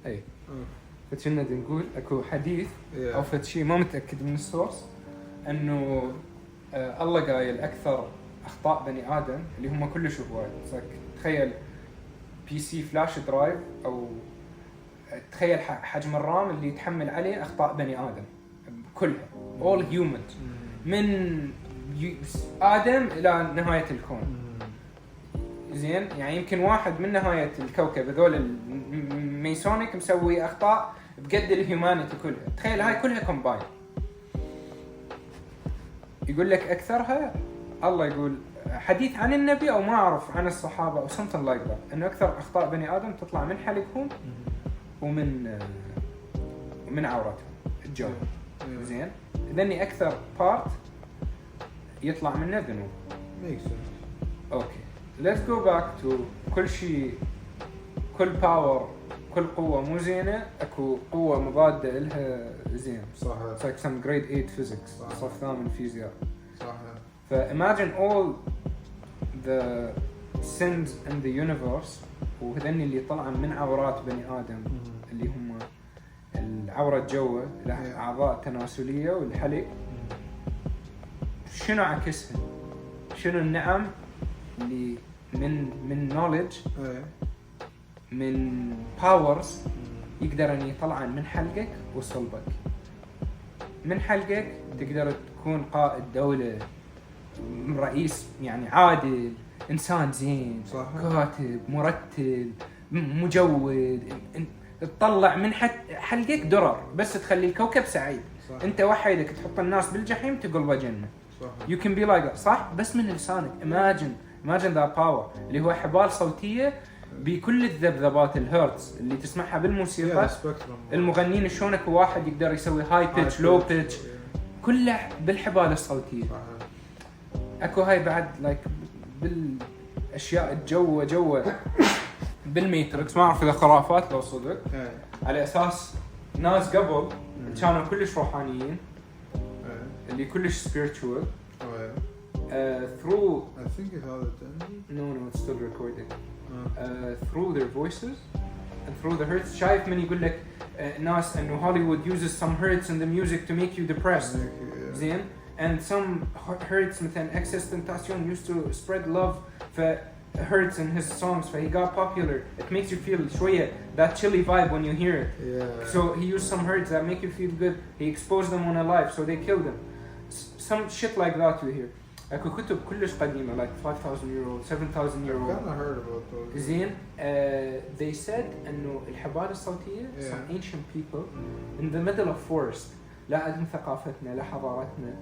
اي فكنا نقول اكو حديث او فشي ما متاكد من السورس انه الله قايل اكثر اخطاء بني ادم اللي هم كلش هواي. تخيل بي سي فلاش درايف او تخيل حجم الرام اللي يتحمل عليه اخطاء بني ادم كلها all humans من ادم الى نهايه الكون. زين يعني يمكن واحد من نهايه الكوكب هذول الميسونيك مسوي اخطاء بقد الهيومانيتي كلها. تخيل هاي كلها كومباين. يقول لك اكثرها الله يقول حديث عن النبي او ما اعرف عن الصحابه او something like that انه اكثر اخطاء بني ادم تطلع من حلقهم ومن عورتهم الجو. زين لاني اكثر بارت يطلع منه ذنوب. اوكي let's go back to كل شيء كل باور كل قوه مو زينه اكو قوه مضاده لها زين. صح. it's like some grade 8 physics صف ثامن فيزياء. صح. imagine all the sins in the universe وهذني اللي طلعوا من عورات بني آدم اللي هم العورة الجوة الأعضاء التناسلية والحلق. شنو عكسها؟ شنو النعم اللي من knowledge من powers يقدر أن يطلع من حلقك وصلبك. من حلقك تقدر تكون قائد دولة رئيس يعني عادل إنسان زين صح. كاتب مرتب مجود تطلع من حلقك درر بس تخلي الكوكب سعيد. صح. أنت وحيدك تحط الناس بالجحيم تقلب جنة. صح. You can be like that. صح بس من لسانك. imagine that power اللي هو حبال صوتية بكل الذبذبات الهرتز اللي تسمعها بالموسيقى. المغنين شلونك واحد يقدر يسوي هاي بيتش لو بيتش كله بالحبال الصوتية. اكو هاي بعد لايك بالاشياء الجوه بالميتريكس ما اعرف اذا خرافات لو صدق على اساس ناس قبل كانوا كلش روحانيين اللي كلش spiritual through I think it had it no it's still recording through their voices and through the hertz. شايف من يقول لك ناس انه Hollywood uses some hertz in the music to make you depressed. زين and some hertz مثلا XXXTentacion used to spread love for hertz in his songs so he got popular. It makes you feel شوية that chilly vibe when you hear it. So he used some hertz that make you feel good. He exposed them on a life so they killed him. Some shit like that you hear. اكو كتب كلش قديمة like 5,000 year old 7,000 year old. I've kind of heard about those. زين they said انه الحبال الصوتية some ancient people in the middle of forest لا عندهم ثقافتنا لا حضارتنا.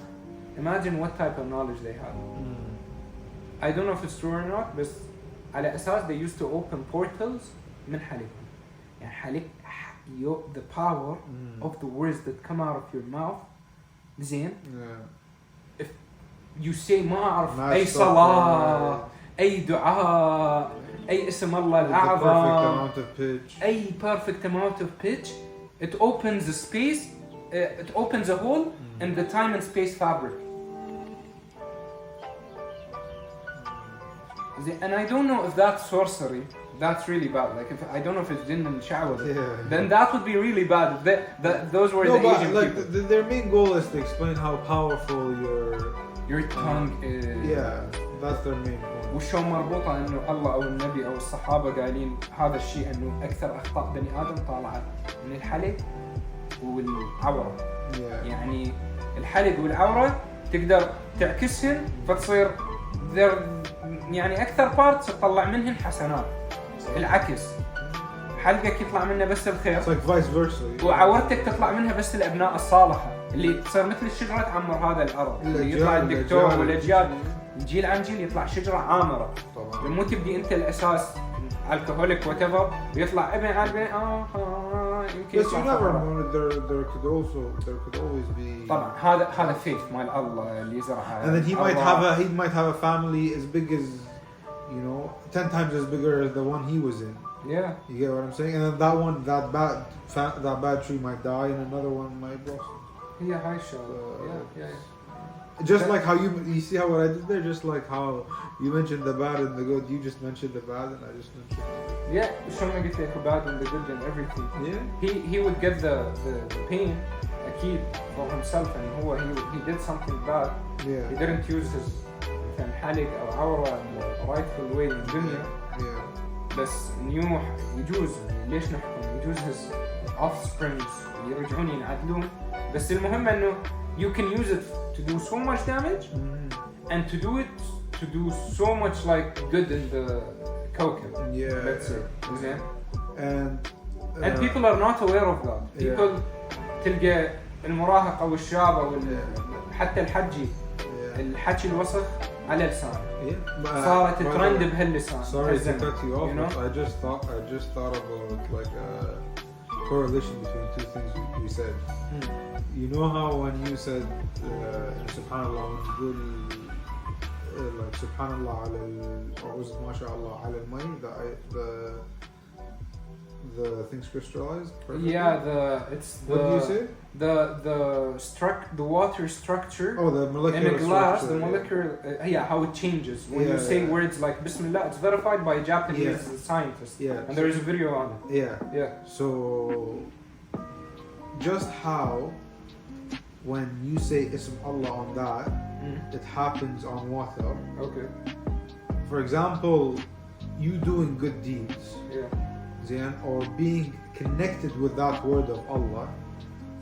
Imagine what type of knowledge they had. I don't know if it's true or not بس على أساس they used to open portals من حلقهم. يعني حلق the power of the words that come out of your mouth. زين. If you say ما أعرف أي صلاة أي دعاء أي اسم الله الأعظم أي perfect amount of pitch it opens a space it opens a hole in the time and space fabric. And I don't know if that's sorcery. That's really bad. Like if I don't know if it's jinn and sha'war. Then that would be really bad. Those were the Asian people. Their main goal is to explain how powerful your tongue is. Yeah, that's their main goal. وشو مربوطة إنه الله أو النبي أو الصحابة قايلين هذا الشيء إنه أكثر أخطاء بني آدم طالعة من الحلق والعورة. يعني الحلق والعورة تقدر تعكسهن فتصير يعني أكثر بارتس تطلع منهن حسنات. العكس حلقك يطلع منه بس الخير. It's like vice versa. وعورتك تطلع منها بس الأبناء الصالحة اللي تصير مثل الشجرة تعمر هذا الأرض. اللي يطلع الدكتور والأجيال جيل عن جيل يطلع شجرة عامرة. طبعا. لما تبدي أنت الأساس alcoholic whatever ويطلع ابن على يمكن. But you never know. There could always be. طبعا هذا faith مال الله اللي يزرعه. And then he might have a family as big as 10 times as bigger as the one he was in. Yeah. You get what I'm saying? And then that bad tree might die and another one might blossom. هي هاي الشغلة. Yeah. Just like how you see how what I did there, just like how you mentioned the bad and the good, you just mentioned the bad and I just mentioned yeah, شو ما قلت لك bad and the good and everything. Yeah. He would get the pain أكيد for himself and he did something bad. Yeah. He didn't use his مثلا حلق أو عورة in the rightful way in الدنيا. Yeah. بس إنه يجوز ليش نحكم يجوز his offsprings يرجعون ينعدلون. بس المهم إنه you can use it to do so much damage and to do so much like good in the كوكب. Yeah. Let's say. زين. And people are not aware of that. People تلقى المراهق أو الشاب أو حتى الحجي الحكي الوسخ على لسانه. صارت ترند بهاللسان. Sorry to cut you off, but I just thought about like a correlation between two things we said. You know how when you said subhanallah when you do like subhanallah or was it mashallah على الماء the things crystallized perfectly? Yeah, it's the what do you say? The water structure. Oh, the molecular in a glass, structure, the molecular how it changes when you say words like Bismillah. It's verified by a Japanese scientist. Yeah. And there is a video on it. Yeah. So just how when you say Ism Allah on that, it happens on water. Okay. For example, you doing good deeds. Or being connected with that word of Allah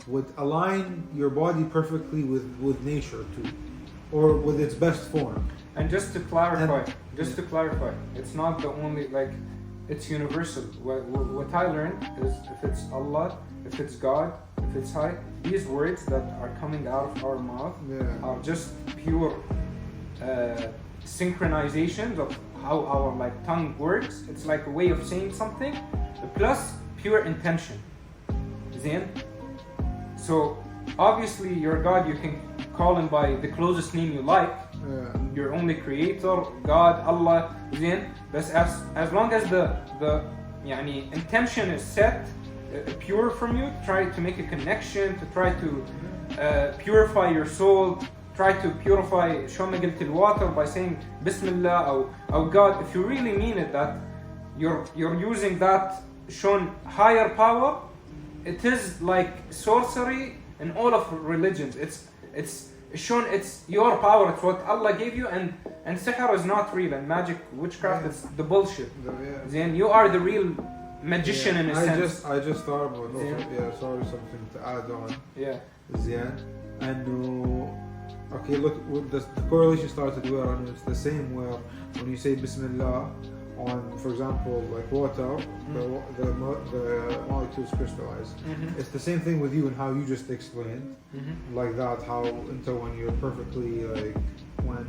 would align your body perfectly with nature too, or with its best form. And just to clarify, it's not the only like it's universal. What I learned is if it's Allah, if it's God, if it's high, these words that are coming out of our mouth are just pure synchronizations of how our like tongue works. It's like a way of saying something plus pure intention. Then so obviously your God you can call him by the closest name you like, your only creator, God, Allah. Then but as long as the يعني intention is set pure from you, try to make a connection, to try to purify your soul, try to purify شو ما قلت الwater by saying Bismillah or God. If you really mean it, that you're using that shown higher power, it is like sorcery in all of religions. It's shown it's your power, it's what Allah gave you, and sihr is not real, and magic, witchcraft is the bullshit. Then you are the real magician in a sense. I just thought about sorry, something to add on. And okay, look, the correlation started where it's the same where when you say Bismillah on, for example, like water, the molecules crystallize. It's the same thing with you and how you just explained, like that, how until when you're perfectly like when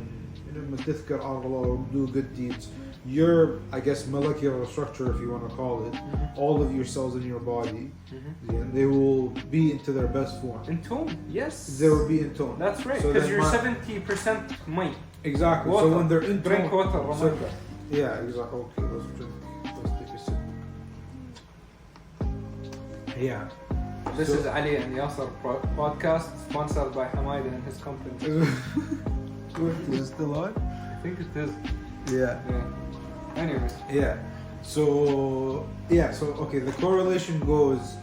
تذكر Allah or do good deeds, your I guess molecular structure, if you want to call it, all of your cells in your body, they will be into their best form. In tone, yes. They will be in tone. That's right. Because you're 70% might. Exactly. Water. So when they're in drink tone, water. Yeah, exactly. Okay, let's take a sip. Yeah. This is Ali and Yasser podcast sponsored by Hamid and his company. Is it still on? I think it is. Yeah. Anyway. Yeah. So okay, the correlation goes,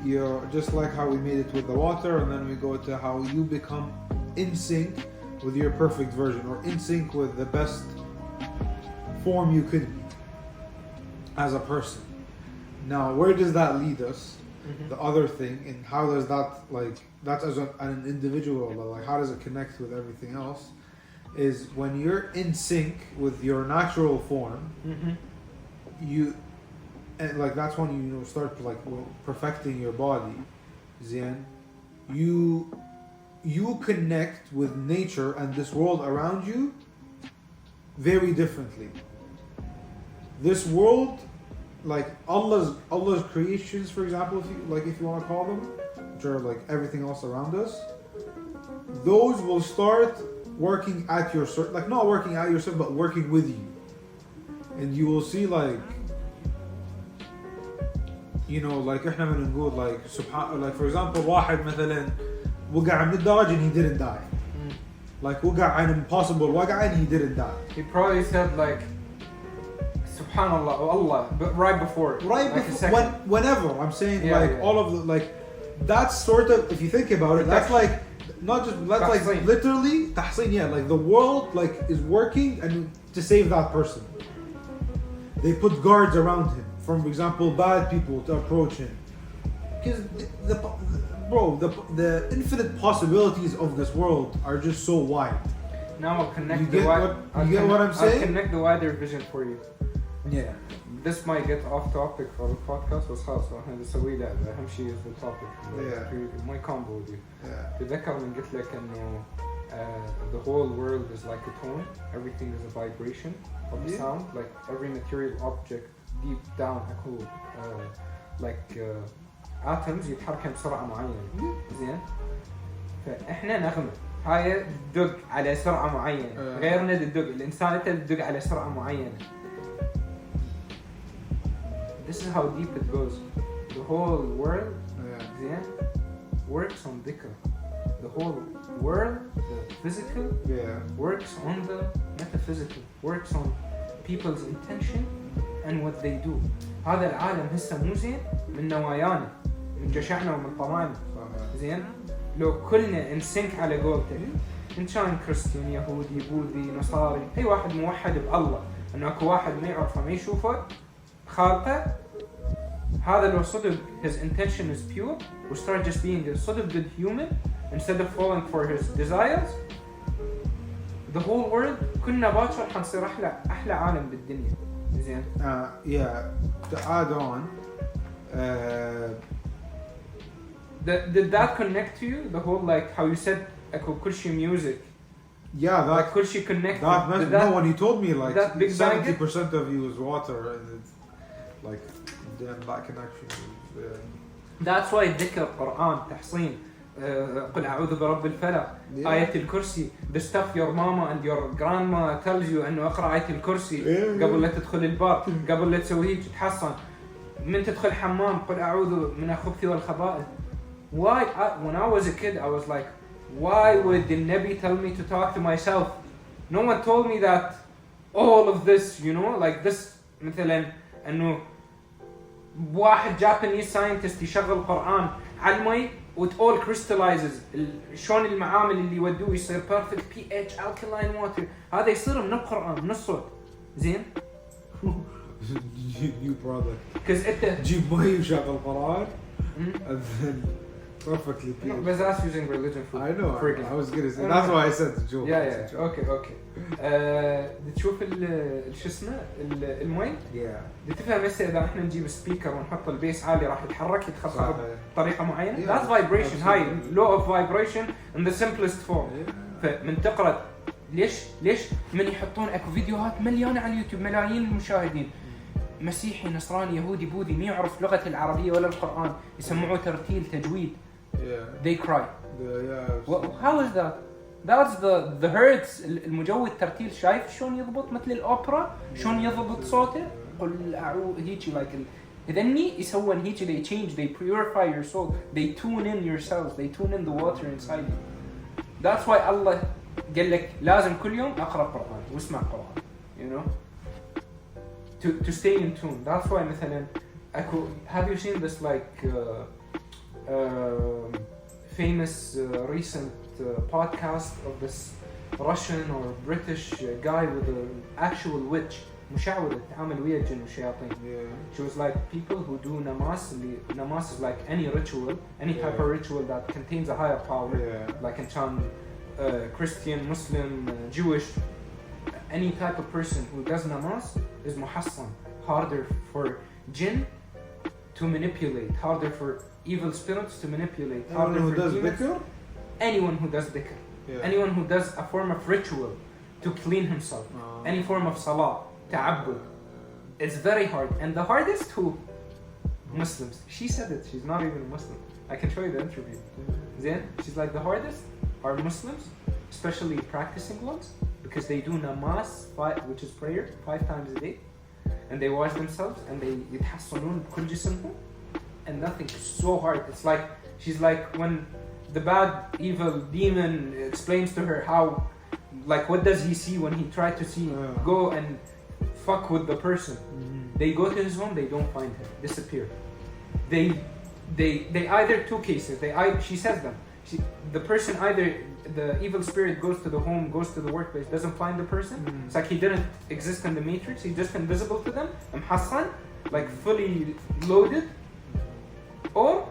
you're just like how we made it with the water, and then we go to how you become in sync with your perfect version, or in sync with the best form you could be as a person. Now, where does that lead us? The other thing, and how does that, like, that's as an individual, like, how does it connect with everything else? Is when you're in sync with your natural form, and like that's when you start like perfecting your body. Then you connect with nature and this world around you very differently. This world, like Allah's creations, for example, if you want to call them, which are like everything else around us, those will start working at your like not working at yourself, but working with you, and you will see like, like احنا بنقول like سبحان, like for example واحد مثلا وقع من الدرج and he didn't die. like وقع عن impossible وقع and he didn't die. He probably said like Subhanallah or Allah, but right before. Whenever I'm saying all of the like, that's sort of, if you think about it, that's like not just that's like literally tahsin, like the world like is working and to save that person. They put guards around him, for example, bad people to approach him, because the infinite possibilities of this world are just so wide. Now I'll connect you get what I'm saying? I'll connect the wider vision for you. Yeah. This might get off topic for the podcast, بس خلاص احنا بنسوي لعبة. أهم شيء is the topic. My combo with you. تذكر من قلت لك إنه the whole world is like a tone. Everything is a vibration of sound. Like every material object deep down أكو like atoms يتحركن بسرعة معينة. زين. فإحنا نغمة. هاي تدق على سرعة معينة. غيرنا تدق. الإنسان أنت تدق على سرعة معينة. This is how deep it goes. The whole world works on dhikr. The whole world, the physical, works on the metaphysical, works on people's intention and what they do. هذا العالم هسه مو زين من نوايانا، من جشعنا ومن طمعنا. زين؟ لو كلنا نسنك على قولتك، إن كان كريستيان، يهودي، بوذي، نصاري، أي واحد موحد بالله، إنه أكو واحد ما يعرفه ما يشوفه خالقه، هذا لو صدق his intention is pure we start just being a صدق good human instead of falling for his desires, the whole world كلنا باكر حنصير أحلى عالم بالدنيا. زين. To add on, did that connect to you? The whole like how you said أكو كل شيء music. That like كل شيء connected. No, when you told me like 70% of you is water and it's like then that connection is That's why ذكر القرآن تحصين قل أعوذ برب الفلق آية الكرسي the stuff your mama and your grandma tells you إنه أقرأ آية الكرسي قبل لا تدخل الباب قبل لا تسوي هيك تحصن من تدخل حمام قل أعوذ من الخبث والخبائث. Why when I was a kid I was like, why would the Nabi tell me to talk to myself? No one told me that all of this, you know, like this مثلا إنه واحد Japanese scientist يشغل قرآن على المي it all crystallizes شلون المعامل اللي يودوه يصير perfect pH alkaline water هذا يصير من القرآن من الصوت. زين. new product because أنت جيب مي وشغل قرآن and then perfectly pH. No, but that's using religion for I know I was gonna say that's why I said the joke. okay تشوف شو اسمه المي تفهم هسه اذا احنا نجيب سبيكر ونحط البيس عالي راح يتحرك يتخطى بطريقه معينه. That's vibration. هاي law of vibration in the simplest form. فمن تقرا ليش من يحطون اكو فيديوهات مليانه على اليوتيوب ملايين المشاهدين مسيحي نصراني يهودي بوذي ما يعرف لغه العربيه ولا القران يسمعوه ترتيل تجويد. They cry. How is that? That's the hertz المجود ترتيل. شايف شلون يضبط مثل الأوبرا شلون يضبط صوته قل أعوذ هيجي like إذني يسوون هيجي they change they purify your soul they tune in your cells they tune in the water inside you. That's why Allah قال لك لازم كل يوم أقرأ قرآن واسمع قرآن you know to stay in tune. That's why مثلا أكو have you seen this like famous recent podcast of this Russian or British guy with an actual witch مشعوذة تعامل ويا الجن والشياطين. She was like people who do namaz is like any ritual any type of ritual that contains a higher power like in Chan Christian Muslim Jewish any type of person who does namaz is muhassan harder for jinn to manipulate harder for evil spirits to manipulate. Anyone who does dhikr? Anyone who does dhikr. Anyone who does a form of ritual to clean himself. Any form of salah, ta'abbud. It's very hard. And the hardest who? Muslims. She said it. She's not even a Muslim. I can show you the interview. Then she's like the hardest are Muslims, especially practicing ones, because they do namaz, which is prayer, 5 times a day. And they wash themselves and they يتحصنون بكل جسمهم. And nothing is so hard. It's like she's like when the bad evil demon explains to her how, like, what does he see when he tried to see go and fuck with the person. They go to his home, they don't find him, disappear. They either two cases, she says them, the person either, the evil spirit goes to the home, goes to the workplace, doesn't find the person. It's like he didn't exist in the matrix, he's just invisible to them, محصن, like fully loaded. Or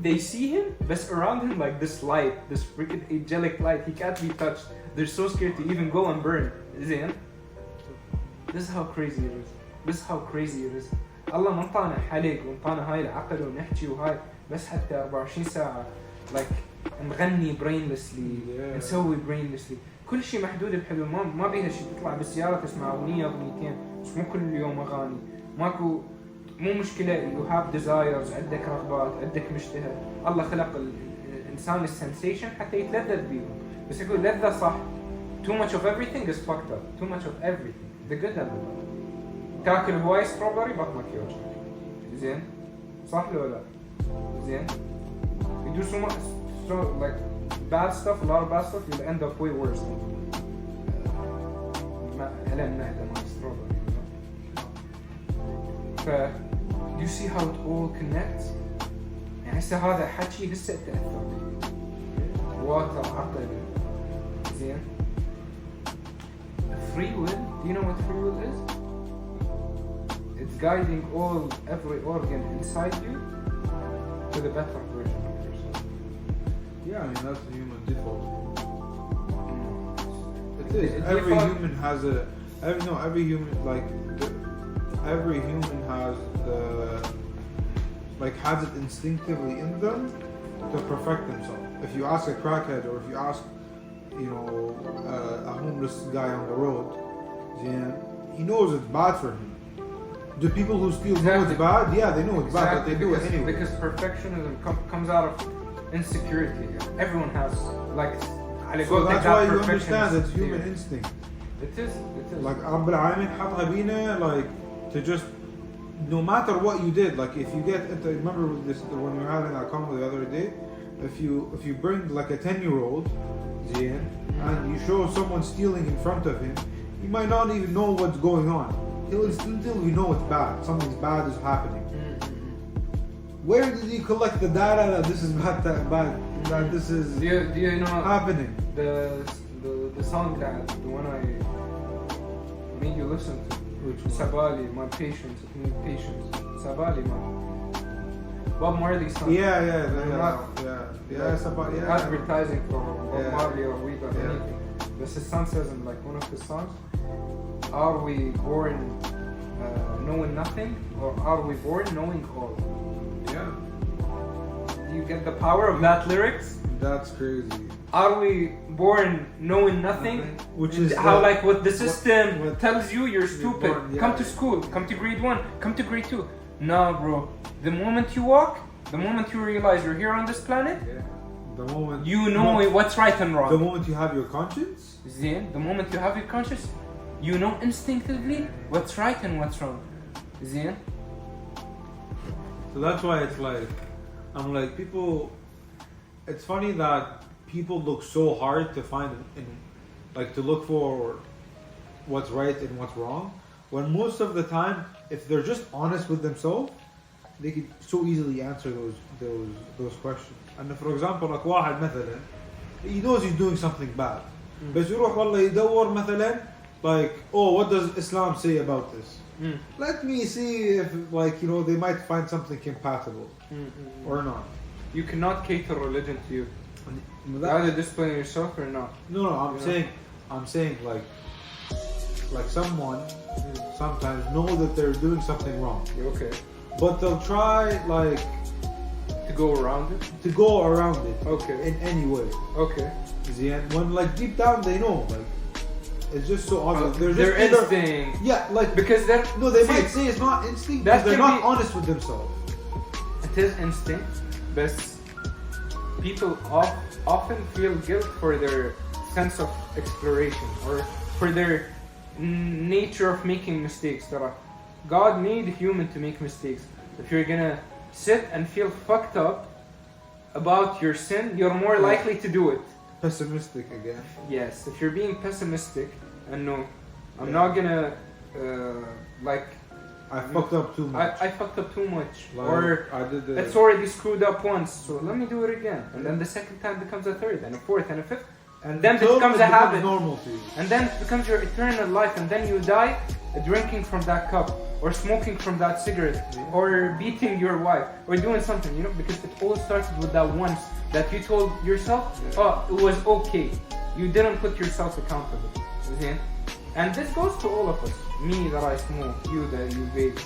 they see him, but around him like this light, this freaking angelic light, he can't be touched. They're so scared to even go and burn. This is how crazy it is. This is how crazy it is. الله منطانا حلق ومنطانا هاي العقل ونحكي وهاي بس حتى 24 ساعة like نغني brainlessly نسوي brainlessly. كل شيء محدود بحدود. ما بيها شيء تطلع بالسيارة تسمع أغنية أغنيتين بس مو كل يوم أغاني. مو مشكلة you have desires, عندك رغبات, عندك مشتهى. الله خلق الإنسان السنسيشن حتى يتلذذ بيهم. بس يقول لذة صح. Too much of everything is fucked up. Too much of everything. The good and the bad. تاكل هواي strawberry بطنك يوجع. زين؟ صح ولا لا؟ زين؟ You do so like bad stuff, a lot of bad stuff, you'll end up way worse. ألم معدة مع strawberry. Do you see how it all connects? يعني هسه هذا حكي هسه تأثر واقع عقل. زين؟ Free will, do you know what free will is? It's guiding every organ inside you to the better version of yourself. Yeah, I mean that's the human default. It is. Every human has every human has has it instinctively in them to perfect themselves. If you ask a crackhead or if you ask a homeless guy on the road, he knows it's bad for him. Do people who steal know it's bad? Yeah, they know it's bad, but they do it anyway. Because perfectionism comes out of insecurity. Everyone has, like, so that's why you understand it's human instinct. It is. Like, Rabb al-Alamin حطها بينا, like, to just, no matter what you did, like, if you get, remember this when we were having that convo the other day, if you bring like a 10-year-old, and you show someone stealing in front of him, he might not even know what's going on. He'll instinctively know it's bad. Something bad is happening. Where did he collect the data that this is bad, that this is do you know happening? The song that the one I made you listen to, which was Sabali, my patience, Sabali, man. Bob Marley song. Yeah, Sabali. Yeah. Advertising for Bob Marley or Weed or anything. This song says in like one of his songs, are we born knowing nothing, or are we born knowing all? Yeah. Do you get the power of that lyrics? That's crazy. Are we born knowing nothing? Which is how like what the system tells you you're stupid. Born, come to school, come to grade 1, come to grade 2. No, bro. The moment you walk, the moment you realize you're here on this planet, the moment you know what's right and wrong. The moment you have your conscience, the moment you have your conscience, you know instinctively what's right and what's wrong. So that's why it's like, I'm like, people, it's funny that people look so hard to find, to look for what's right and what's wrong, when most of the time, if they're just honest with themselves, they could so easily answer those questions. And for example, like واحد مثلا, he knows he's doing something bad, بس يروح والله يدور مثلا, like, oh, what does Islam say about this? Let me see if, like, they might find something compatible or not. You cannot cater religion to you. You either discipline yourself or not. No, I'm saying like someone sometimes know that they're doing something wrong. Okay. But they'll try like to go around it. Okay. In any way. Okay. When like deep down they know, like, it's just so obvious. Their instinct. Yeah, like, because they're they might say it's not instinct, but they're not honest with themselves. It is instinct, but people often feel guilt for their sense of exploration or for their nature of making mistakes. God made human to make mistakes. If you're gonna sit and feel fucked up about your sin, you're more likely to do it. Pessimistic again. Yes, if you're being pessimistic and no, I'm not gonna like. I fucked up too much. I fucked up too much, like, or I did it's already screwed up once, so let me do it again, and then the second time becomes a third, and a fourth, and a fifth, and then it becomes a habit, normal to you. and then it becomes your eternal life, and then you die drinking from that cup, or smoking from that cigarette, or beating your wife, or doing something, you know, because it all started with that once that you told yourself, oh, it was okay. You didn't put yourself accountable. Okay? And this goes to all of us. Me that I smoke, you that you vape,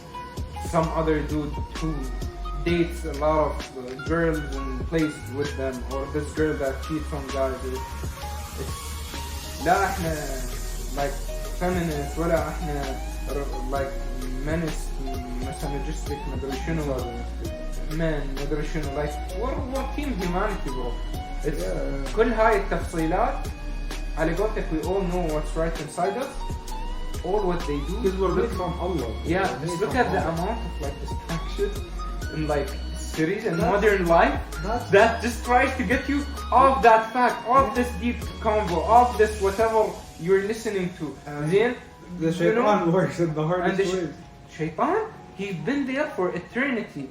some other dude who dates a lot of girls and plays with them, or this girl that cheats on guys. لا احنا like feminists ولا احنا like menace misogynistic مدري شنو man مدري شنو like we're team humanity bro. It's كل هاي التفصيلات على قولتك we all know what's right inside us. All what they do because we're made from Allah. Yeah, just look at the amount of like distraction in like cities and modern life that just tries to get you off that fact, off this deep convo, off this whatever you're listening to. Then the shaitan works in the hardest ways. Shaitan, he's been there for eternity.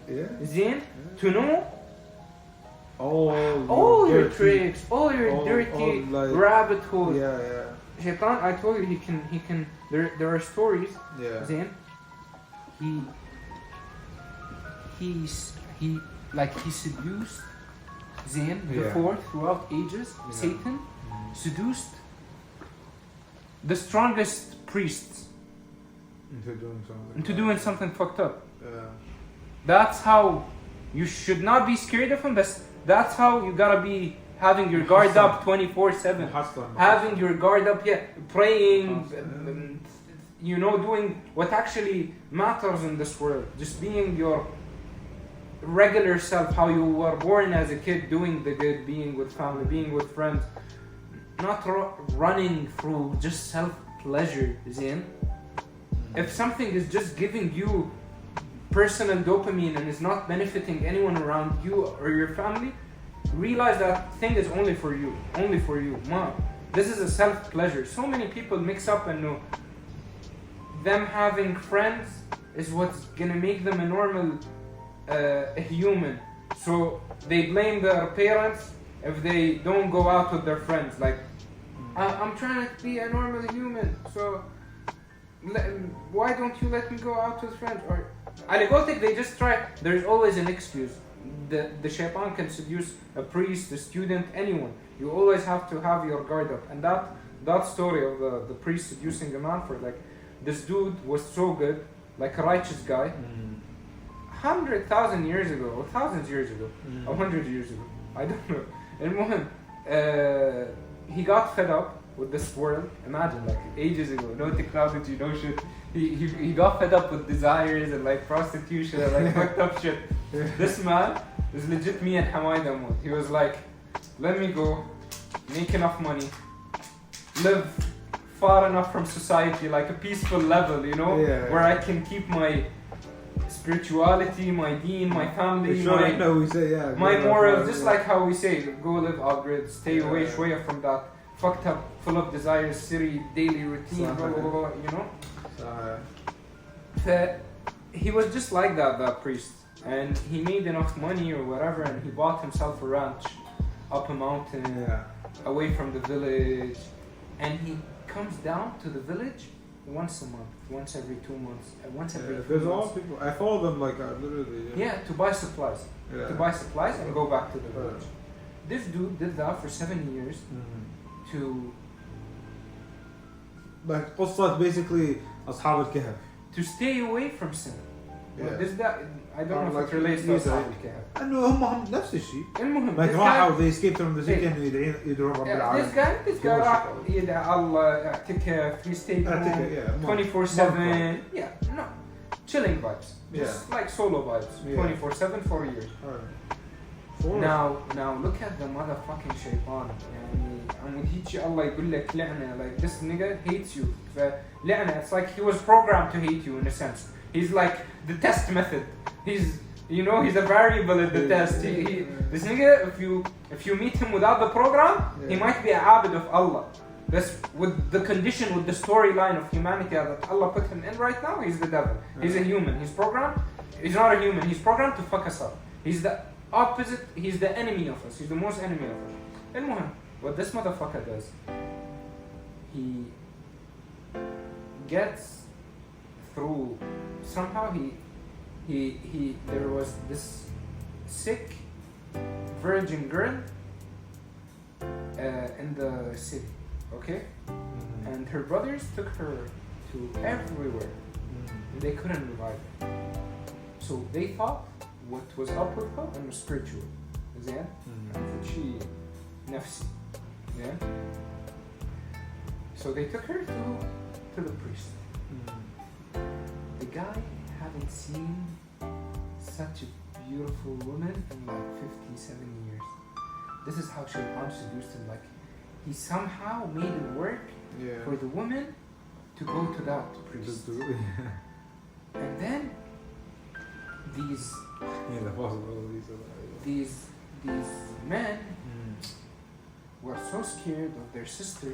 Then to know all your tricks, all your dirty rabbit holes. Shaitan, I told you he can. There are stories. Then he seduced. Then before throughout ages, Satan seduced the strongest priests into doing something fucked up. That's how you should not be scared of him. That's how you gotta be. Having your guard up 24/7, having your guard up, praying, you know, doing what actually matters in this world. Just being your regular self, how you were born as a kid, doing the good, being with family, being with friends, not running through just self-pleasure. Zin. If something is just giving you personal dopamine and is not benefiting anyone around you or your family, realize that thing is only for you. Mom, this is a self-pleasure. So many people mix up and know them having friends is what's gonna make them a normal human. So they blame their parents if they don't go out with their friends. Like, I'm trying to be a normal human, so why don't you let me go out with friends? Or they just try. There's always an excuse. The shaitan can seduce a priest, a student, anyone. You always have to have your guard up. And that story of the priest seducing a man for like, this dude was so good, like a righteous guy, 100,000 years ago, or thousands years ago, 100 years ago, I don't know. And he got fed up with this world. Imagine, like ages ago, no technology, no shit. He got fed up with desires and like prostitution and like fucked up shit. This man is legit me and Hamaida mode. He was like, let me go, make enough money, live far enough from society, like a peaceful level, you know, where I can keep my spirituality, my deen, my family, my morals, just like how we say, go live off-grid, stay away from that fucked up, full of desires, city, daily routine, blah, blah, blah, you know? He was just like that priest, and he made enough money or whatever, and he bought himself a ranch up a mountain, away from the village, and he comes down to the village once a month, once every 2 months, once every 3 months. There's all people, I follow them like literally. To buy supplies. To buy supplies and go back to the village. This dude did that for 7 years to... Like, قصة basically أصحاب الكهف. To stay away from sin. This guy, I don't know if it relates to أصحاب الكهف. إنه هم نفس الشيء. المهم. Like راحوا they escaped from the city إنه يدعون رب العالمين. This guy راح يدعى الله اعتكاف. He stayed home 24/7. No, chilling vibes. Just like solo vibes. 24/7 for years. Now look at the motherfucking shaitan. يعني عموديتي الله يقول لك لعنة. Like this nigga hates you. فلعنة. It's like he was programmed to hate you in a sense. He's like the test method. He's You know, he's a variable at the test. This nigga, if you meet him without the program, he might be a abid of Allah. But with the condition, with the storyline of humanity that Allah put him in right now, he's the devil. He's a human. He's programmed. He's not a human. He's programmed to fuck us up. He's the opposite. He's the enemy of us. He's the most enemy of us. المهم, what this motherfucker does, he gets through somehow. There was this sick virgin girl in the city, okay? And her brothers took her to everywhere. And they couldn't revive her. So they thought what was up with her and was spiritual. زين؟ شيء نفسي. زين؟ So they took her to the priest. The guy hadn't seen such a beautiful woman in like 57 years. This is how Shaitan seduced him. Like, he somehow made it work for the woman to go to that priest. And then these men were so scared of their sister.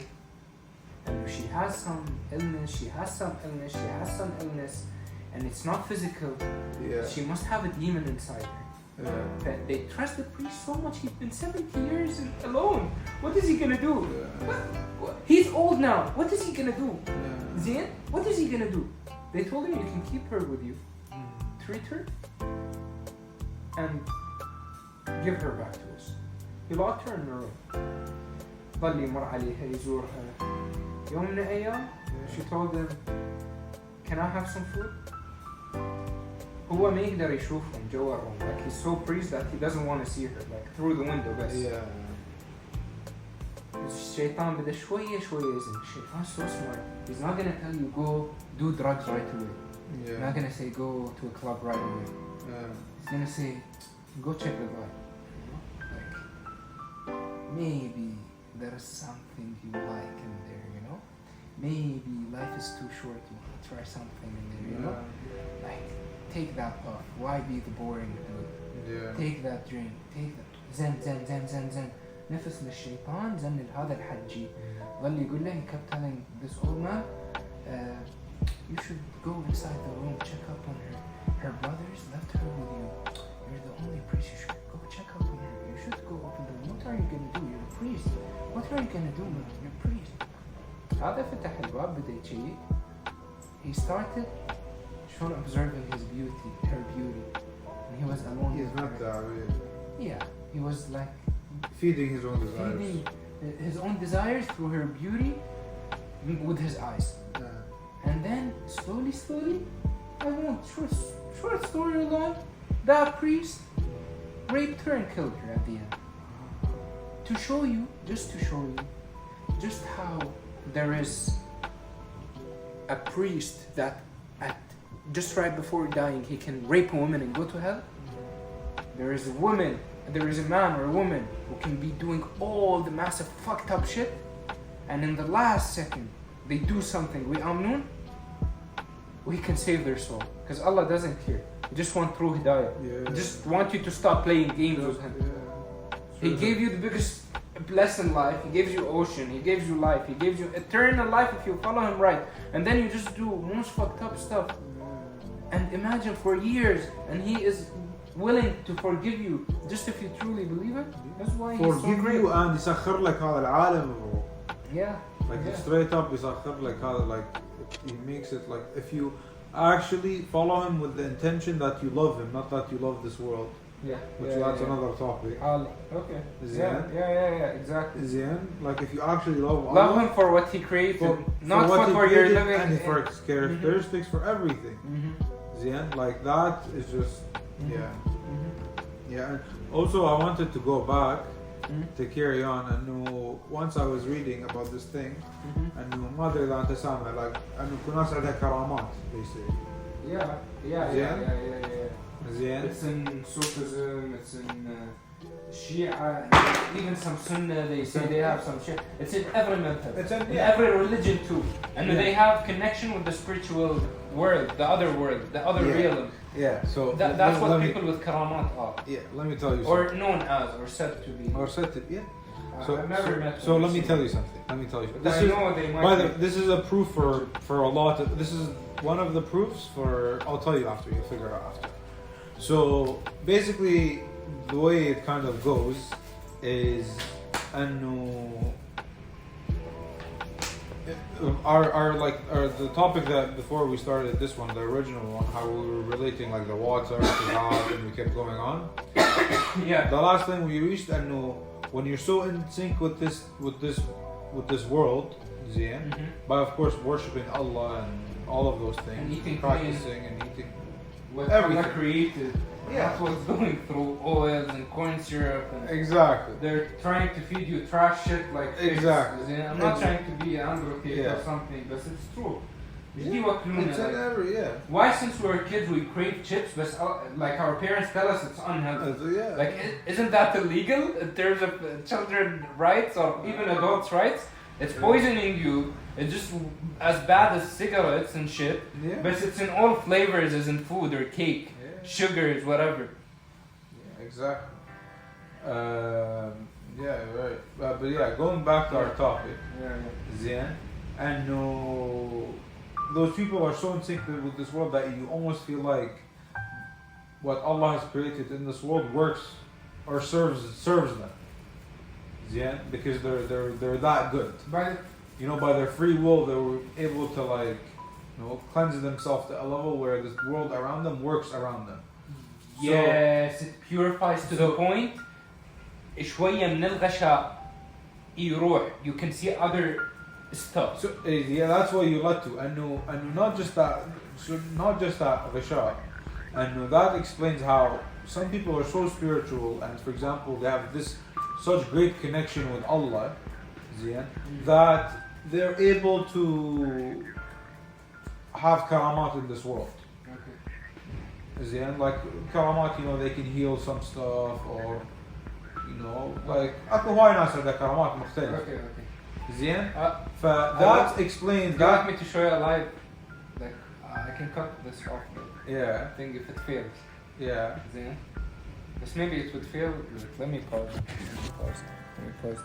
And she has some illness, and it's not physical. She must have a demon inside her. That they trust the priest so much. He's been 70 years alone. What is he gonna do? What? He's old now. What is he gonna do? Zain, what is he gonna do? They told him, you can keep her with you, treat her, and give her back to us. He locked her in the room. ظل يمر عليها يزورها. يوم من الأيام, she told him, can I have some food? هو ما يقدر يشوفهم جوا الروم. Like, he's so pleased that he doesn't want to see her, like through the window بس. الشيطان بدأ شوية يزن. الشيطان so smart. He's not gonna tell you go do drugs right away. He's not gonna say go to a club right away. He's gonna say go check the vibe. Like, maybe there is something you like in there, you know? Maybe life is too short, you want to try something in there, you know? Like, take that puff. Why be the boring dude? Take that drink. Take that. Zen. نفس للشيطان زن لهذا الحجي. ظل يقول له, he kept telling this old man, you should go inside the room, check up on her. Her brothers left her with you. You're the only priest. You should go check up on her. You should go open the room. What are you gonna do? You're a priest. What are you gonna do, man? You're a priest. هذا فتح الباب بدأ يشيك. He started observing his beauty, her beauty, and he was alone. He's not that way. Yeah, he was like feeding his own desires through her beauty with his eyes. And then slowly, I won't short story long, that priest raped her and killed her at the end. To show you just how there is a priest that just right before dying he can rape a woman and go to hell. There is a man or a woman who can be doing all the massive fucked up shit, and in the last second they do something we can save their soul, because Allah doesn't care. He just wants true hidayah. He just wants you to stop playing games with him. He gave you the biggest blessing in life. He gives you ocean. He gives you life. He gives you eternal life if you follow him right. And then you just do most fucked up stuff. And imagine for years, and he is willing to forgive you just if you truly believe it. That's why he's so great. You and يسخر لك هذا العالم. Yeah. Straight up يسخر لك هذا, like he makes it like if you actually follow him with the intention that you love him, not that you love this world. That's another topic. Okay. Yeah, exactly. Like if you actually love Allah, love him for what he created, not for what you're living, and for his characteristics, for everything. Like that is just and also I wanted to go back to carry on. انه once I was reading about this thing, انه ما ادري اذا انت سامع, like انه كل ناس عندها كرامات they say. Yeah. It's in Sufism, it's in Shia, even some Sunnah, they say they have some shit. It's in every method. It's in every religion too. And they have connection with the spiritual world, the other realm. Yeah. So that's what people with karamat are. Yeah. Let me tell you. Or something. known as, or said to be. Or said to. Yeah. So let me tell you something. This is a proof for a lot of. This is one of the proofs for. I'll tell you after. You'll figure it out after. So basically, the way it kind of goes is, the topic that before we started this one, the original one, how we were relating like the water to God, and we kept going on. Yeah. The last thing we reached, when you're so in sync with this world, by of course worshipping Allah and all of those things, and eating practicing and eating what Allah created. Yeah. That's what's going through oils and corn syrup. And exactly. They're trying to feed you trash shit like exactly. I'm not trying to be advocate or something, but it's true. It's like, why, since we were kids, we crave chips, but like our parents tell us it's unhealthy. Like, isn't that illegal in terms of children's rights or even adults' rights? It's poisoning you. It's just as bad as cigarettes and shit. Yeah. But it's in all flavors, as in food or cake, sugars, whatever. Yeah, exactly. Right. But going back to our topic. Zian, those people are so in sync with this world that you almost feel like what Allah has created in this world works or serves them. Yeah, because they're that good. By their free will, they were able to cleanse themselves to a level where this world around them works around them. Yes, it purifies to the point. شوية من الغشاء يروح. You can see other stuff. So that's what you led to, and not just that غشاء, and that explains how some people are so spiritual, and for example they have such great connection with Allah, that they're able to have karamat in this world. Okay. Like karamat, they can heal some stuff, or like أكو هواي ناس عندها كرامات مختلفة. Okay. زين. That explains that. You want me to show you a live? Like I can cut this off. Yeah. I think if it fails. Yeah. زين. But maybe it would fail. Let me pause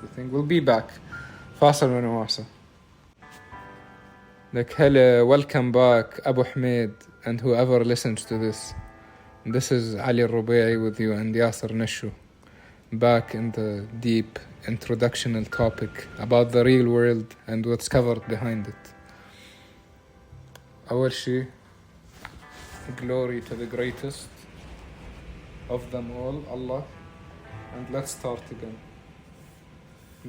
the thing. We'll be back. فاصل ونواصل. Like hello, welcome back, Abu Hamid, and whoever listens to this. This is Ali Rubai with you and Yasser Nishu. Back in the deep introductional topic about the real world and what's covered behind it. أول شيء, glory to the greatest of them all, Allah. And let's start again.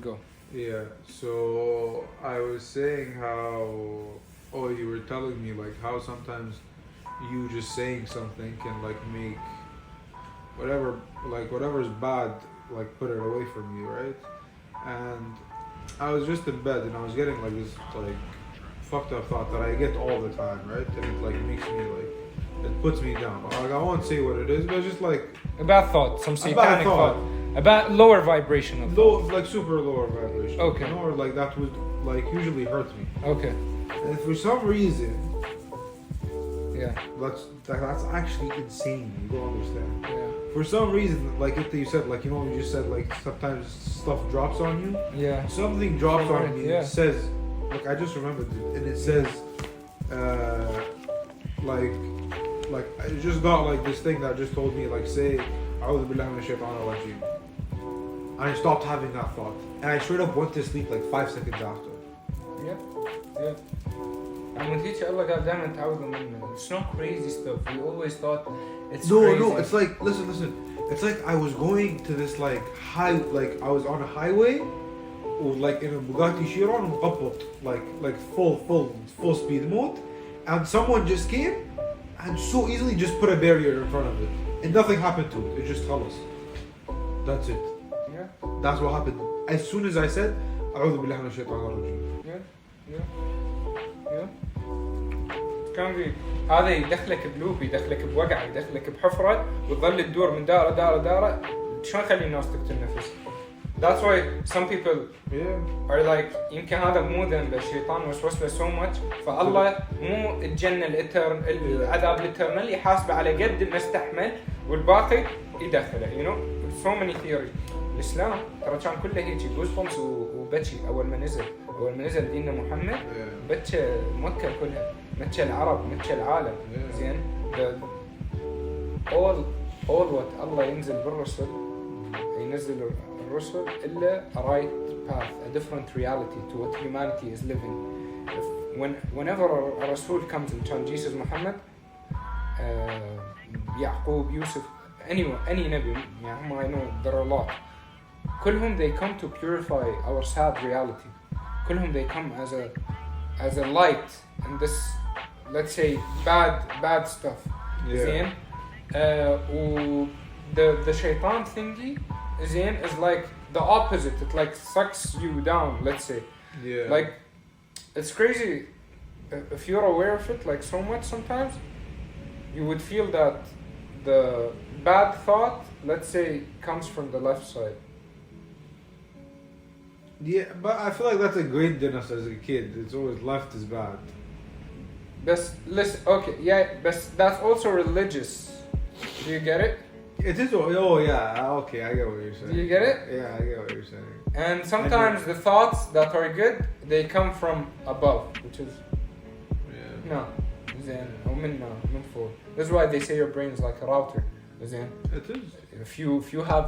Go. Yeah, so I was saying how, you were telling me like how sometimes you just saying something can like make whatever's bad, like put it away from you, right? And I was just in bed and I was getting like this like fucked up thought that I get all the time, right? And it like makes me like, it puts me down. Like I won't say what it is, but it's just like a bad thought, some satanic thought. About lower vibration of like super lower vibration. Okay. Or like that would like usually hurt me. Okay. And for some reason, that's actually insane. You don't understand. Yeah. For some reason, like you said, like you just said, like sometimes stuff drops on you. Yeah. Something drops on me. Yeah. It says, like I just remembered it, and it says, like I just got like this thing that just told me like say, أعوذ بالله من الشيطان الرجيم. And I stopped having that thought, and I straight up went to sleep like 5 seconds after. Yeah. And when teacher Allah قال دائما تعوذوا منه. It's not crazy stuff. We always thought it's crazy. No. It's like listen. It's like I was going to this like I was on a highway, or like in a Bugatti Chiron مقبط, like full speed mode, and someone just came and so easily just put a barrier in front of it, and nothing happened to it. It just خلص. That's it. Yeah. That's what happened. As soon as I said أعوذ بالله من الشيطان الرجيم. Yeah. كان في هذا يدخلك بلوب، يدخلك بوقع، يدخلك بحفرة وتظل تدور من دارة. شلون نخلي الناس تقتل نفسها؟ That's why some people are like يمكن هذا مو ذنب الشيطان وسوس له so much فالله مو الجنة العذاب الإترنال يحاسبه على قد ما استحمل والباقي يدخله you know so many theories. الإسلام ترى كان كله هيك goosebumps وبكي أول ما نزل ديننا محمد بكى مكة كلها بكى العرب بكى العالم زين all what الله ينزل بالرسل ينزل الرسل إلا a right path, a different reality to what humanity is living. Whenever a Rasul comes in turn, Jesus, Muhammad, Yaqub, Yusuf, any Nabi, I know there are a lot. كلهم they come to purify our sad reality. كلهم they come as a light in this, let's say, bad stuff. زين the shaitan thingy is like the opposite. It like sucks you down, let's say. Like it's crazy if you're aware of it like so much. Sometimes you would feel that the bad thought, let's say, comes from the left side. Yeah, but I feel like that's ingrained in us as a kid. It's always left is bad. But that's also religious. Do you get it? It is. Oh yeah. Okay, I get what you're saying. Do you get it? Yeah, I get what you're saying. And sometimes the thoughts that are good, they come from above, which is no. زين ومن فوق. That's why they say your brain is like a router. زين. It is. If you have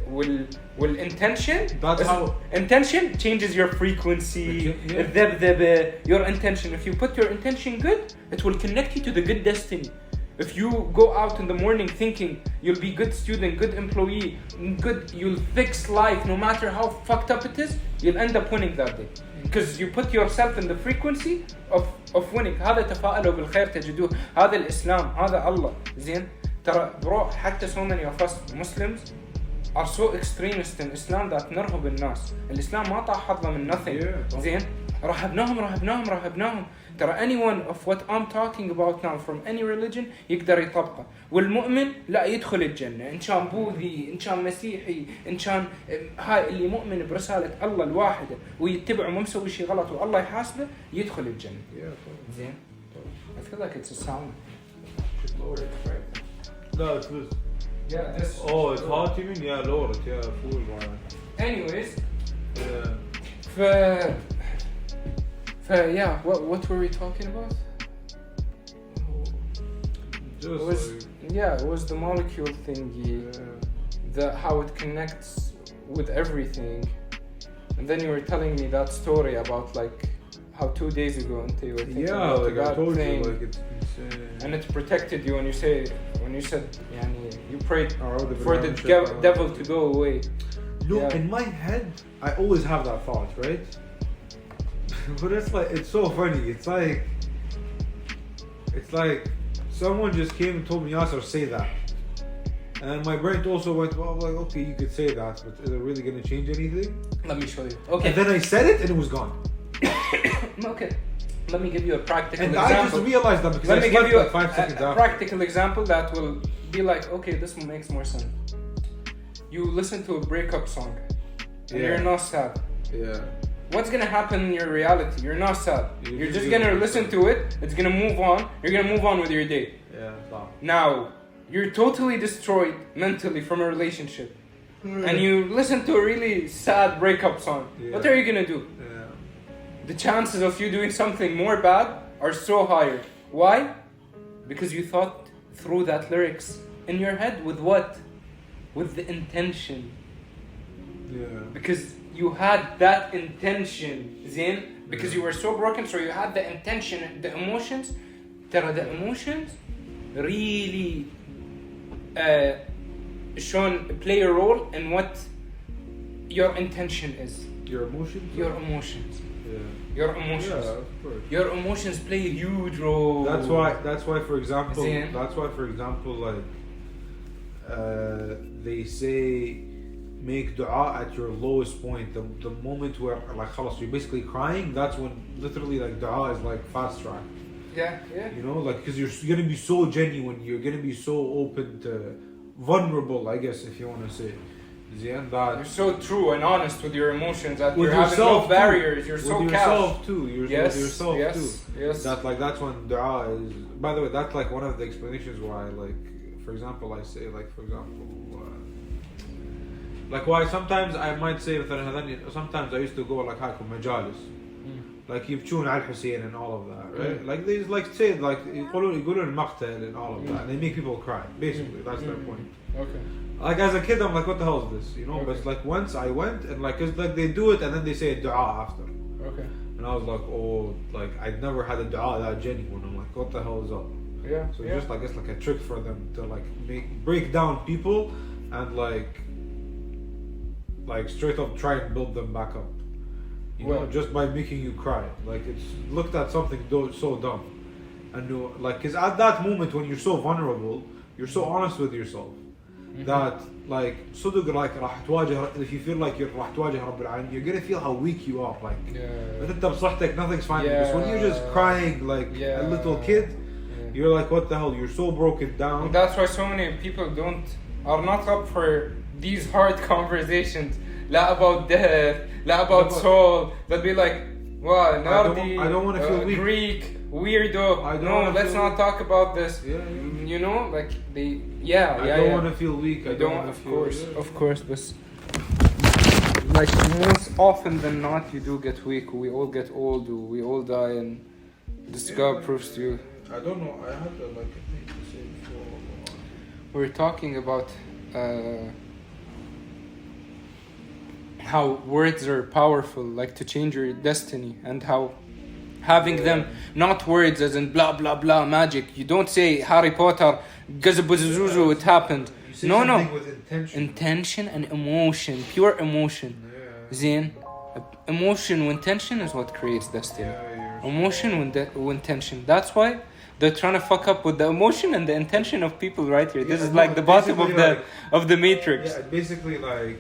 will intention. That's how intention changes your frequency. Your intention. If you put your intention good, it will connect you to the good destiny. If you go out in the morning thinking you'll be good student, good employee, you'll fix life no matter how fucked up it is, you'll end up winning that day. Because you put yourself in the frequency of winning. هذا تفاءلوا بالخير تجدوه. هذا الإسلام. هذا الله. زين. ترى bro حتى so many of us Muslims are so extremist in Islam that نرهب الناس. الإسلام ما طاح حظه من nothing. زين. رهبناهم. ترى anyone of what I'm talking about now from any religion يقدر يطبقه. والمؤمن لا يدخل الجنة. إن كان بوذي، إن كان مسيحي، إن كان هاي اللي مؤمن برسالة الله الواحدة ويتبعه ما مسوي شيء غلط والله يحاسبه يدخل الجنة. زين. I feel like it's a sound. Should lower it right. No, it's this. Yeah, this. Oh, it's hot, you mean? Yeah, lower it. Yeah, fool, man. Anyways. Yeah. Yeah, what were we talking about? It was the molecule thingy, how it connects with everything, and then you were telling me that story about like how 2 days ago you were thinking about that thing, like it's insane. And it protected you when you said you prayed for the devil to go away. No, in my head I always have that thought, right? But it's so funny. It's like someone just came and told me, Yasser, say that. And my brain also went, well, like, okay, you could say that, but is it really going to change anything? Let me show you. Okay. And then I said it and it was gone. Okay. Let me give you a practical example. example. I just realized that because Let me give you like 5 seconds a practical example that will be like, okay, this makes more sense. You listen to a breakup song and you're not sad. Yeah. What's gonna happen in your reality? You're not sad. You're just gonna listen to it. It's gonna move on. You're gonna move on with your day. Yeah. Now, you're totally destroyed mentally from a relationship, and you listen to a really sad breakup song. What are you gonna do? Yeah. The chances of you doing something more bad are so higher. Why? Because you thought through that lyrics in your head with what? With the intention. Yeah. Because you had that intention, Zain, because you were so broken, so you had the intention, the emotions. ترى the emotions really play a role in what your intention is. Your emotions? Your emotions. Yeah. Your emotions. Yeah, of course. Your emotions play a huge role. That's why for example, Zain. Like they say make dua at your lowest point, the moment where like khalas, you're basically crying, that's when literally like dua is like fast track. Yeah. You know, like because you're gonna be so genuine, you're gonna be so open to vulnerable, I guess if you want to say. You're so true and honest with your emotions that with you're having no yourself barriers. too. You're with so yourself too. With yourself yes, too. Yes. That like that's when dua is. By the way, that's like one of the explanations why, like, for example, I say like, for example, like why sometimes I might say sometimes I used to go like هاكم majalis. Like يبكون على الحسين and all of that, right? Like they like say like يقولون المقتل and all of that, and they make people cry. Basically, that's their point. Okay. Like as a kid, I'm like, what the hell is this? You know. Okay. But like once I went and like, cause like they do it and then they say dua after. Okay. And I was like, oh, like I'd never had a dua that genuine. I'm like, what the hell is up? Yeah. So just like it's like a trick for them to like break down people and like straight up try and build them back up. You know, just by making you cry. Like it's looked at something so dumb. And like, cause at that moment when you're so vulnerable, you're so honest with yourself that like صدق like راح تواجه, if you feel like you're راح تواجه رب العالمين, you're gonna feel how weak you are. Like but انت بصحتك nothing's fine. Because when you're just crying like a little kid, you're like, what the hell? You're so broken down. And that's why so many people are not up for these hard conversations. لا about death, لا about soul. They'll be like, well, Nardi, I don't want to feel weak. Greek, weirdo. No, let's not talk about this. You know, like they, I don't want to feel weak. I don't want to feel. Of course, but like most often than not, you do get weak. We all get old. We all die, and this God proves to you. I don't know. I had like a thing to say before. We're talking about how words are powerful, like to change your destiny, and how having them, not words as in blah blah blah magic. You don't say Harry Potter, Gazabuzuzu, it happened. No. With intention and emotion, pure emotion. Zain, emotion with intention is what creates destiny. Emotion with intention. That's why they're trying to fuck up with the emotion and the intention of people right here. This is like the bottom of the matrix. Yeah, basically like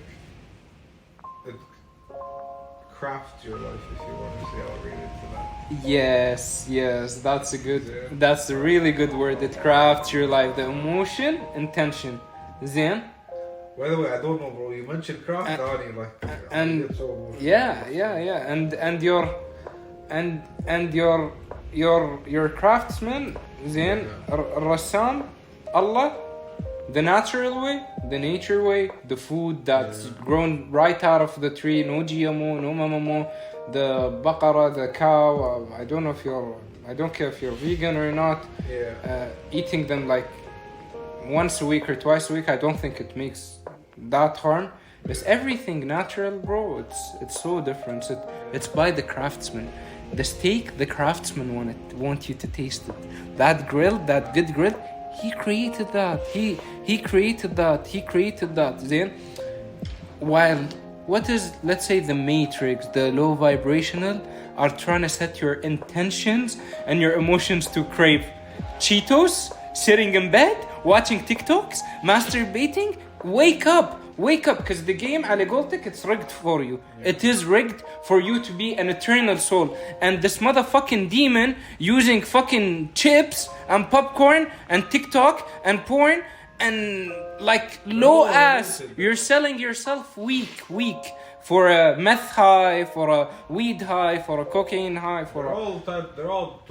craft your life, if you want to say. I'll read into that. Yes, that's a really good word. It crafts your life. The emotion, intention. Zain. By the way, I don't know, bro. You mentioned craft, and your craftsman, Zain, Rassam, Allah, the natural way, the nature way, the food that's grown right out of the tree, no GMO, no mamamo, the baqara, the cow. I don't care if you're vegan or not. Eating them like once a week or twice a week, I don't think it makes that harm. It's everything natural, bro. It's so different. It's by the craftsman. The steak, the craftsman want you to taste it. That good grill, he created that. He created that. Then, while what is, let's say, the matrix, the low vibrational, are trying to set your intentions and your emotions to crave Cheetos, sitting in bed, watching TikToks, masturbating. Wake up, because the game, على قولتك, it's rigged for you. It is rigged for you to be an eternal soul. And this motherfucking demon using fucking chips and popcorn and TikTok and porn and like low ass. You're selling yourself weak for a meth high, for a weed high, for a cocaine high, they're all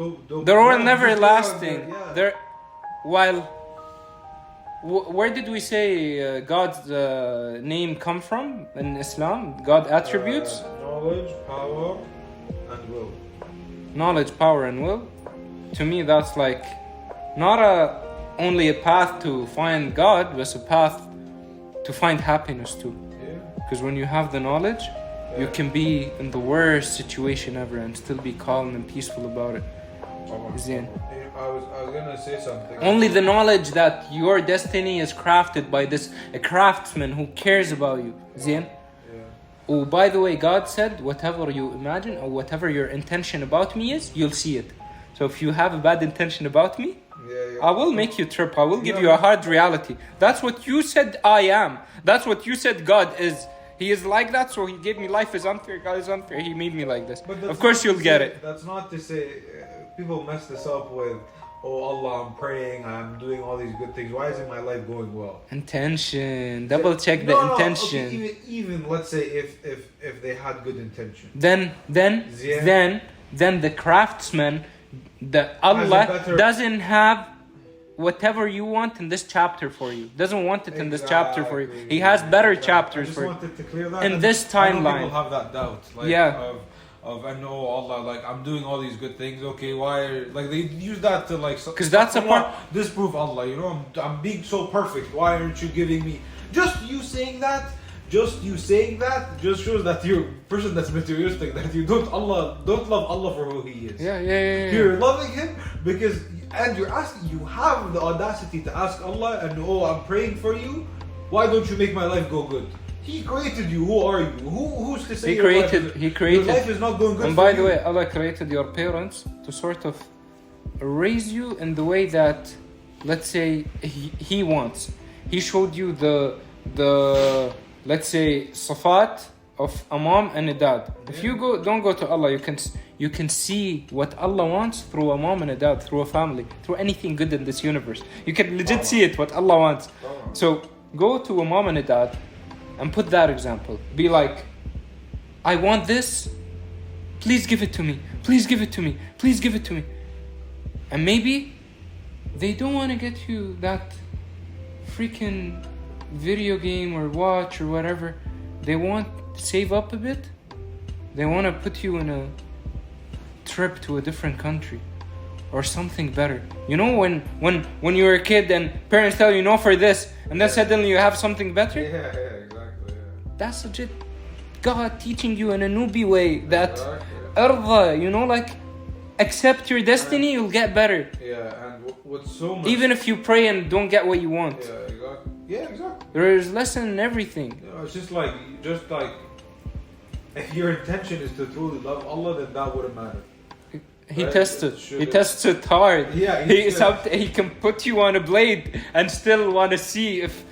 never lasting. Where did we say God's name come from in Islam? God attributes? Knowledge, power, and will. Knowledge, power, and will. To me, that's like not only a path to find God, but a path to find happiness too. Because when you have the knowledge, you can be in the worst situation ever and still be calm and peaceful about it. Zain. I was gonna say something. Only the knowledge that your destiny is crafted by a craftsman who cares about you. Zain. Oh, by the way, God said, whatever you imagine or whatever your intention about me is, you'll see it. So if you have a bad intention about me, I will make you trip. I will give you a hard reality. That's what you said I am. That's what you said God is. He is like that, so he gave me life is unfair, God is unfair. He made me like this. Of course you'll get it. That's not to say... people mess this up with, oh Allah, I'm praying, I'm doing all these good things. Why isn't my life going well? Intention. Double check the intention. Okay, even let's say if they had good intention. Then the craftsman, the Allah doesn't have whatever you want in this chapter for you. Doesn't want it in this chapter for you. He has better chapters for you. I just wanted to clear that. In this timeline. People have that doubt. Like, of I know Allah, like I'm doing all these good things. Okay, why? Like they use that to like. Because that's a part. Disprove Allah. You know, I'm being so perfect. Why aren't you giving me? Just you saying that just shows that you're a person that's materialistic. That you don't love Allah for who He is. Yeah. You're loving Him because, and you're asking. You have the audacity to ask Allah, and I'm praying for you. Why don't you make my life go good? He created you. Who are you? Who's to say He created. Your life is not going good? And by the way, Allah created your parents to sort of raise you in the way that, let's say, He wants. He showed you the let's say sifat of a mom and a dad. If you don't go to Allah, you can see what Allah wants through a mom and a dad, through a family, through anything good in this universe. You can legit see it, what Allah wants. So go to a mom and a dad and put that example. Be like, I want this. Please give it to me. Please give it to me. Please give it to me. And maybe they don't want to get you that freaking video game or watch or whatever. They want to save up a bit. They want to put you in a trip to a different country or something better. You know when you're a kid and parents tell you no for this, and then suddenly you have something better? Yeah, exactly. Yeah. That's legit God teaching you in a newbie way that irda, you know, like accept your destiny, you'll get better. Yeah, and what's so much... Even if you pray and don't get what you want. Yeah, exactly. There is lesson in everything. It's just like if your intention is to truly love Allah, then that wouldn't matter. He tests it hard. Yeah, he can put you on a blade and still want to see if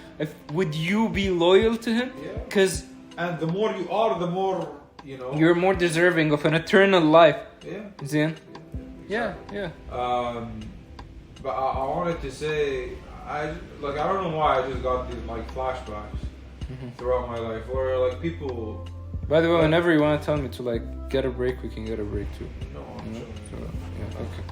would you be loyal to him? Because and the more you are, the more you're more deserving of an eternal life. Yeah. Zin? Exactly. Yeah. But I wanted to say, I don't know why I just got these like flashbacks throughout my life, where like people. By the way, whenever you want to tell me to like get a break, we can get a break too. No, I'm chilling. So, yeah, okay.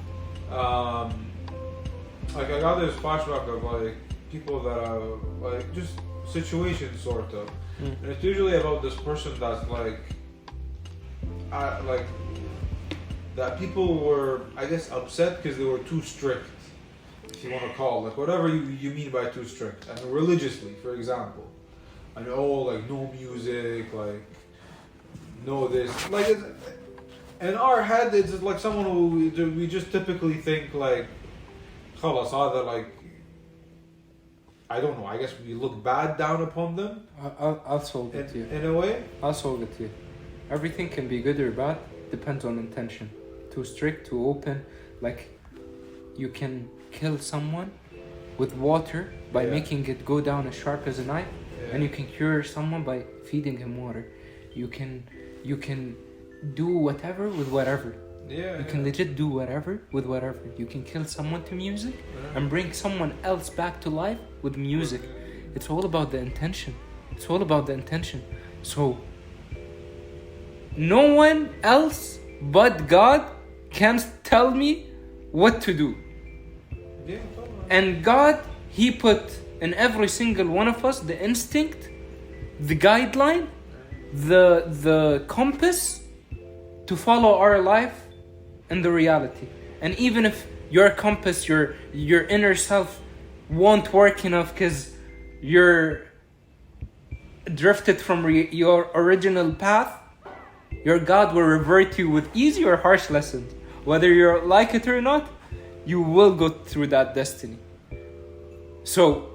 Like I got this flashback of like people that are like just situations sort of, and it's usually about this person that's like that people were, I guess, upset because they were too strict, if you want to call it, whatever you mean by too strict. I mean, religiously, for example, and like no music, like no this, like in our head, it's like someone who we just typically think like, khalas, either like, I don't know, I guess we look bad down upon them. I'll solve it here. In a way? I'll solve it here. Everything can be good or bad, depends on intention. Too strict, too open, like you can kill someone with water by making it go down as sharp as a knife, and you can cure someone by feeding him water. You can do whatever with whatever. You can legit do whatever with whatever. You can kill someone to music and bring someone else back to life with music. It's all about the intention. So no one else but God can tell me what to do. And God, He put in every single one of us the instinct, the guideline, the compass to follow our life and the reality. And even if your compass, your inner self won't work enough because you're drifted from your original path, your God will revert you with easy or harsh lessons. Whether you like it or not, you will go through that destiny. So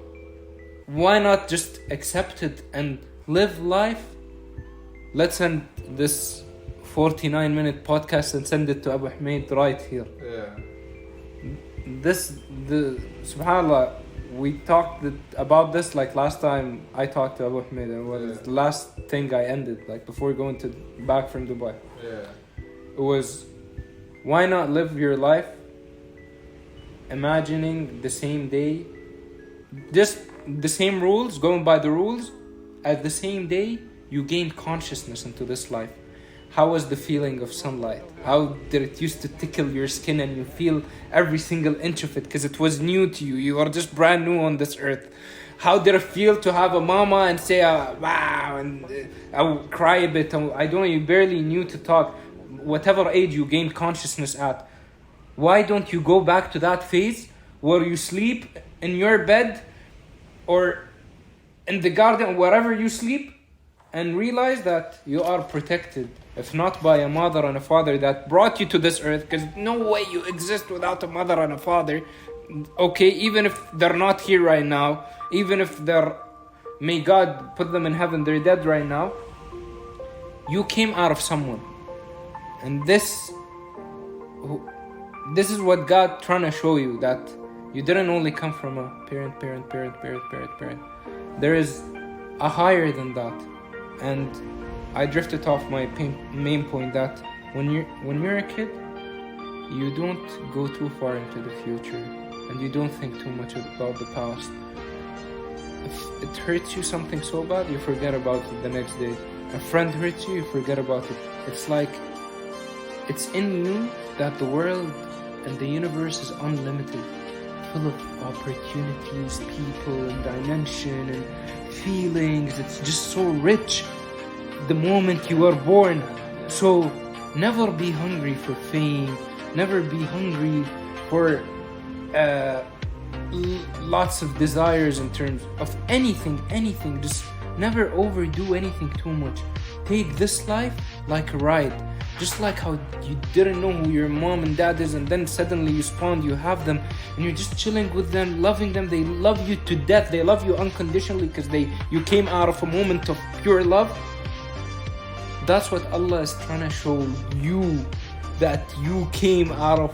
why not just accept it and live life? Let's end this 49-minute podcast and send it to Abu Hamid right here. Subhanallah, we talked about this like last time I talked to Abu Hamid, and was the last thing I ended, like before going back from Dubai. It was, why not live your life imagining the same day, just the same rules, going by the rules, at the same day you gain consciousness into this life. How was the feeling of sunlight? How did it used to tickle your skin and you feel every single inch of it because it was new to you? You are just brand new on this earth. How did it feel to have a mama and say, wow, and I would cry a bit. I don't know, you barely knew to talk. Whatever age you gained consciousness at. Why don't you go back to that phase where you sleep in your bed or in the garden, wherever you sleep, and realize that you are protected, if not by a mother and a father that brought you to this earth, because no way you exist without a mother and a father. Okay, even if they're not here right now, even if may God put them in heaven, they're dead right now, you came out of someone. And this is what God trying to show you, that you didn't only come from a parent. There is a higher than that. And I drifted off my main point that when you're a kid, you don't go too far into the future and you don't think too much about the past. If it hurts you something so bad, you forget about it the next day. A friend hurts you, you forget about it. It's like it's in you that the world and the universe is unlimited, full of opportunities, people and dimension and feelings. It's just so rich the moment you are born. So never be hungry for fame, never be hungry for lots of desires in terms of anything. Just never overdo anything too much. Take this life like a ride. Just like how you didn't know who your mom and dad is, and then suddenly you spawned, you have them, and you're just chilling with them, loving them. They love you to death. They love you unconditionally because you came out of a moment of pure love. That's what Allah is trying to show you, that you came out of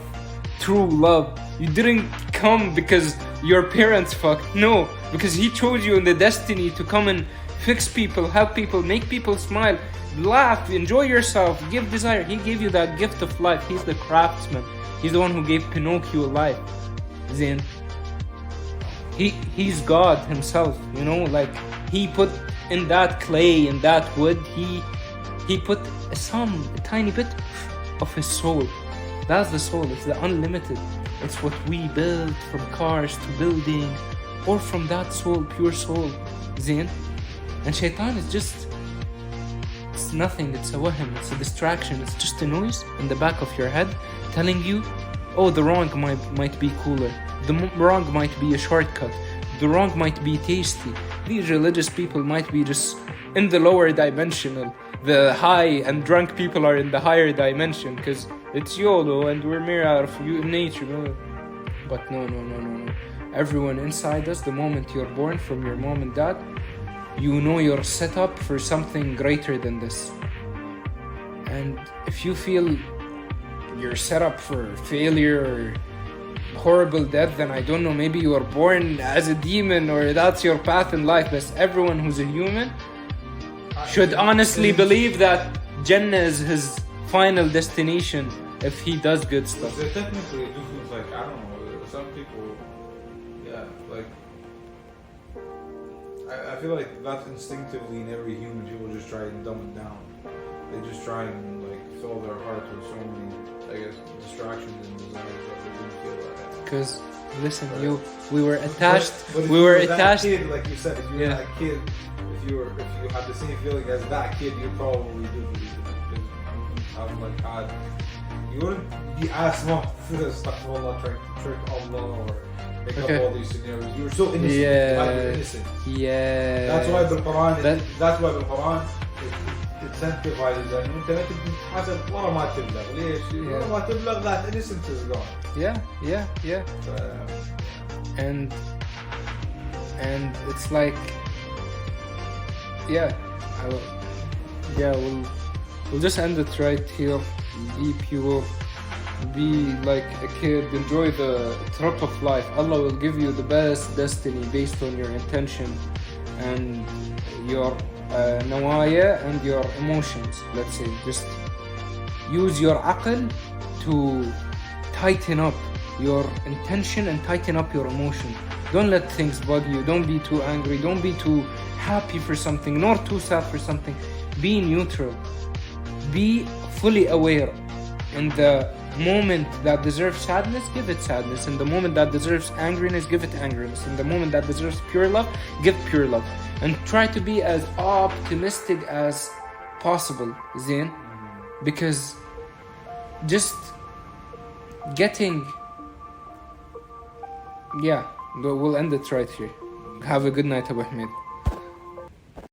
true love. You didn't come because your parents fucked. No, because He chose you in the destiny to come and fix people, help people, make people smile, laugh, enjoy yourself, give desire. He gave you that gift of life. He's the craftsman. He's the one who gave Pinocchio life. Zain. He's God Himself, you know, like He put in that clay, in that wood, He put a tiny bit of His soul. That's the soul. It's the unlimited. It's what we build, from cars to buildings, or from that soul, pure soul. Zain. And shaitan is just, it's nothing. It's a wahm. It's a distraction. It's just a noise in the back of your head telling you, oh, the wrong might be cooler. The wrong might be a shortcut. The wrong might be tasty. These religious people might be just in the lower dimensional. The high and drunk people are in the higher dimension because it's YOLO and we're mere out of nature. But no. Everyone inside us, the moment you're born from your mom and dad, you know you're set up for something greater than this. And if you feel you're set up for failure or horrible death, then I don't know, maybe you were born as a demon or that's your path in life. But everyone who's a human should honestly believe that Jannah is his final destination if he does good stuff. So technically it just looks like, I don't know, some people, yeah, like, I feel like that's instinctively in every human. People just try and dumb it down. They just try and like fill their heart with so many, I guess, distractions and desires that they didn't feel like. Because listen, we were attached. But we were attached. Kid, like you said, if you were that kid, if you had the same feeling as that kid, you probably do believe it. Because you wouldn't be as smart for the stuff of Allah, trying to trick Allah or make up all these scenarios. You were so innocent. Yeah. Innocent. Yeah. That's why the Quran incentivizes that. انت ما تبي حسب ورا ما تبلغ. ليش؟ ورا ما تبلغ that innocence is gone. Yeah. And it's like, we'll just end it right here. Be pure, be like a kid, enjoy the trip of life. Allah will give you the best destiny based on your intention and your nawaya and your emotions. Let's say, just use your aql to tighten up your intention and tighten up your emotion. Don't let things bug you. Don't be too angry. Don't be too happy for something, nor too sad for something. Be neutral. Be fully aware. In the moment that deserves sadness, give it sadness. In the moment that deserves angriness, give it angriness. In the moment that deserves pure love, give pure love. And try to be as optimistic as possible, Zain. Because just getting... Yeah, we'll end it right here. Have a good night, Abu Hamid.